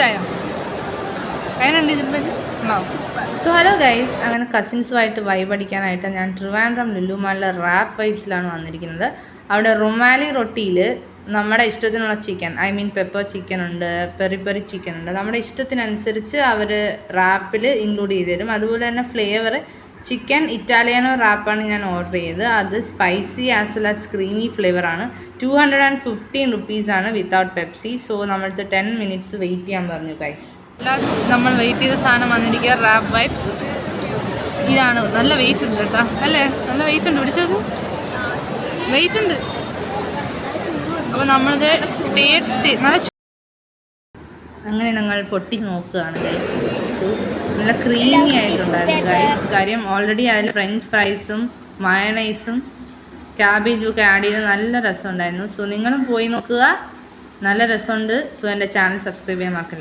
ഇഷ്ടമായോ? അതിനുണ്ട് ഇതിൻ്റെ സോ ഹലോ ഗൈസ്, അങ്ങനെ കസിൻസുമായിട്ട് വൈബ് അടിക്കാനായിട്ട് ഞാൻ ട്രിവാൻഡ്രം ലുലു മാളിലെ റാപ്പ് വൈബ്സിലാണ് വന്നിരിക്കുന്നത്. അവിടെ റുമാലി റൊട്ടിയിൽ നമ്മുടെ ഇഷ്ടത്തിനുള്ള chicken, I mean pepper chicken ഉണ്ട്, പെറി പെറി ചിക്കൻ ഉണ്ട്. നമ്മുടെ ഇഷ്ടത്തിനനുസരിച്ച് അവർ റാപ്പിൽ ഇൻക്ലൂഡ് ചെയ്ത് തരും. അതുപോലെ തന്നെ ഫ്ലേവർ ചിക്കൻ ഇറ്റാലിയനോ റാപ്പാണ് ഞാൻ ഓർഡർ ചെയ്തത്. അത് spicy as well as creamy ഫ്ലേവറാണ്. 215 റുപ്പീസാണ് വിത്തൗട്ട് പെപ്സി. സോ നമ്മളടുത്ത് 10 മിനിറ്റ്സ് വെയിറ്റ് ചെയ്യാൻ പറഞ്ഞു ഗൈസ്. ലാസ്റ്റ് നമ്മൾ വെയിറ്റ് ചെയ്ത സാധനം വന്നിരിക്കുക റാപ്പ് വൈബ്സ്. ഇതാണ്. നല്ല വെയിറ്റ് ഉണ്ട് കേട്ടോ, അല്ലേ? നല്ല വെയിറ്റ് ഉണ്ട്. പിടിച്ചത് വെയിറ്റ് ഉണ്ട്. അപ്പോൾ നമ്മളിത് ടേസ്റ്റ് നല്ല അങ്ങനെ ഞങ്ങൾ പൊട്ടി നോക്കുകയാണ് ഗൈസ്. നല്ല ക്രീമി ആയിട്ടുണ്ടായിരുന്നു ഗൈസ്. കാര്യം ഓൾറെഡി അതിൽ ഫ്രഞ്ച് ഫ്രൈസും മയണൈസും ക്യാബേജും ഒക്കെ ആഡ് ചെയ്ത് നല്ല രസമുണ്ടായിരുന്നു. സോ നിങ്ങളും പോയി നോക്കുക, നല്ല രസമുണ്ട്. സോ എൻ്റെ ചാനൽ സബ്സ്ക്രൈബ് ചെയ്യാൻ മറക്കല്ലേ.